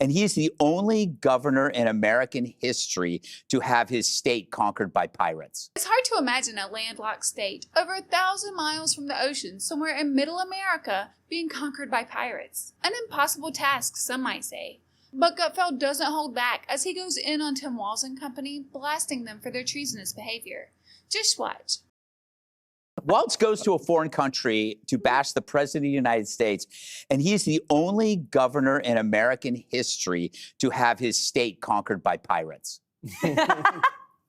And he's the only governor in American history to have his state conquered by pirates. It's hard to imagine a landlocked state over 1,000 miles from the ocean somewhere in middle America being conquered by pirates. An impossible task, some might say. But Gutfeld doesn't hold back as he goes in on Tim Walz and company, blasting them for their treasonous behavior. Just watch. Walz goes to a foreign country to bash the president of the United States, and he's the only governor in American history to have his state conquered by pirates.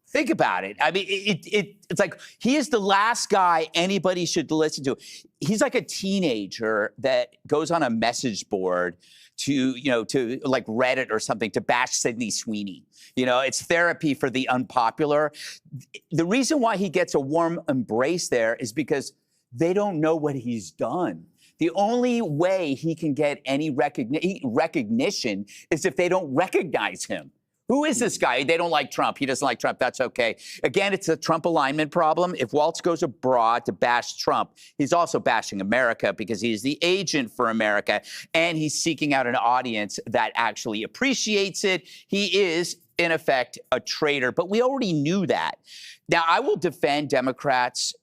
Think about it. I mean, it's like he is the last guy anybody should listen to. He's like a teenager that goes on a message board to like Reddit or something to bash Sydney Sweeney. It's therapy for the unpopular. The reason why he gets a warm embrace there is because they don't know what he's done. The only way he can get any recognition is if they don't recognize him. Who is this guy? They don't like Trump. He doesn't like Trump. That's okay. Again, it's a Trump alignment problem. If Walz goes abroad to bash Trump, he's also bashing America because he's the agent for America, and he's seeking out an audience that actually appreciates it. He is, in effect, a traitor, but we already knew that. Now, I will defend Democrats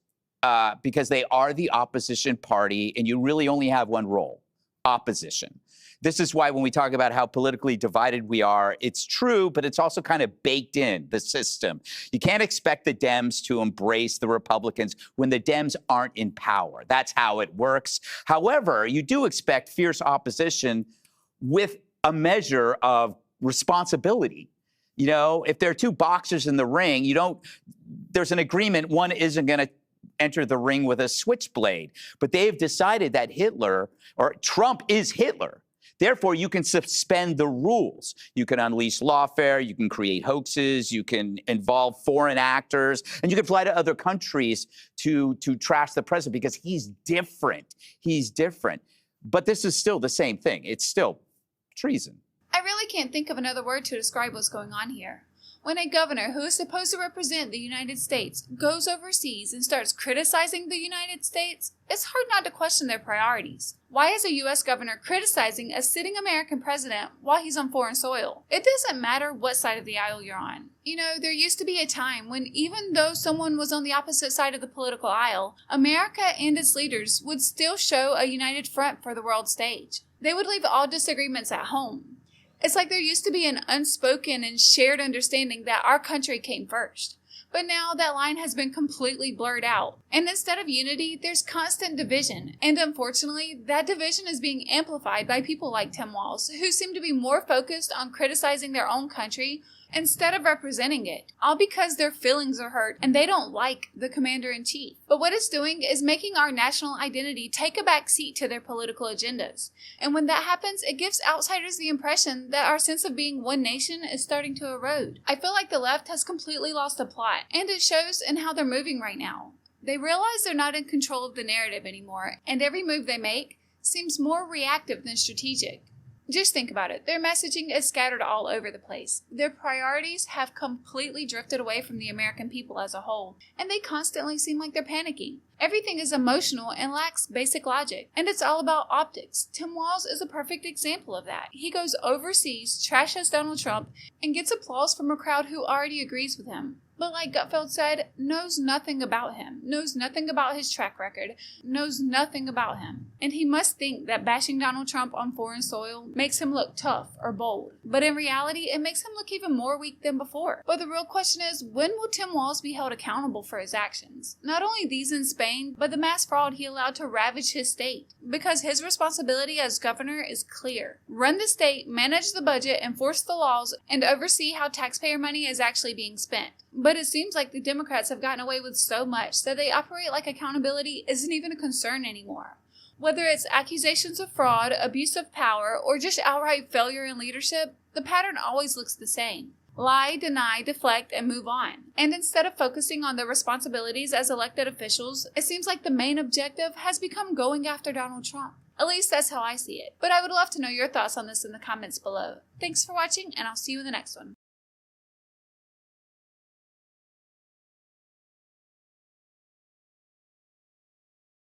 because they are the opposition party, and you really only have one role: opposition. This is why when we talk about how politically divided we are, it's true, but it's also kind of baked in the system. You can't expect the Dems to embrace the Republicans when the Dems aren't in power. That's how it works. However, you do expect fierce opposition with a measure of responsibility. If there are two boxers in the ring, there's an agreement one isn't going to enter the ring with a switchblade. But they've decided that Trump is Hitler. Therefore, you can suspend the rules. You can unleash lawfare, you can create hoaxes, you can involve foreign actors, and you can fly to other countries to trash the president because he's different. He's different. But this is still the same thing. It's still treason. I really can't think of another word to describe what's going on here. When a governor who is supposed to represent the United States goes overseas and starts criticizing the United States, it's hard not to question their priorities. Why is a U.S. governor criticizing a sitting American president while he's on foreign soil? It doesn't matter what side of the aisle you're on. There used to be a time when even though someone was on the opposite side of the political aisle, America and its leaders would still show a united front for the world stage. They would leave all disagreements at home. It's like there used to be an unspoken and shared understanding that our country came first. But now that line has been completely blurred out. And instead of unity, there's constant division. And unfortunately, that division is being amplified by people like Tim Walz, who seem to be more focused on criticizing their own country instead of representing it, all because their feelings are hurt and they don't like the commander-in-chief. But what it's doing is making our national identity take a back seat to their political agendas. And when that happens, it gives outsiders the impression that our sense of being one nation is starting to erode. I feel like the left has completely lost the plot, and it shows in how they're moving right now. They realize they're not in control of the narrative anymore, and every move they make seems more reactive than strategic. Just think about it. Their messaging is scattered all over the place. Their priorities have completely drifted away from the American people as a whole, and they constantly seem like they're panicking. Everything is emotional and lacks basic logic, and it's all about optics. Tim Walz is a perfect example of that. He goes overseas, trashes Donald Trump, and gets applause from a crowd who already agrees with him. But like Gutfeld said, knows nothing about him, knows nothing about his track record, knows nothing about him. And he must think that bashing Donald Trump on foreign soil makes him look tough or bold. But in reality, it makes him look even more weak than before. But the real question is, when will Tim Walz be held accountable for his actions? Not only these in Spain, but the mass fraud he allowed to ravage his state. Because his responsibility as governor is clear. Run the state, manage the budget, enforce the laws, and oversee how taxpayer money is actually being spent. But it seems like the Democrats have gotten away with so much that they operate like accountability isn't even a concern anymore. Whether it's accusations of fraud, abuse of power, or just outright failure in leadership, the pattern always looks the same. Lie, deny, deflect, and move on. And instead of focusing on their responsibilities as elected officials, it seems like the main objective has become going after Donald Trump. At least that's how I see it. But I would love to know your thoughts on this in the comments below. Thanks for watching, and I'll see you in the next one.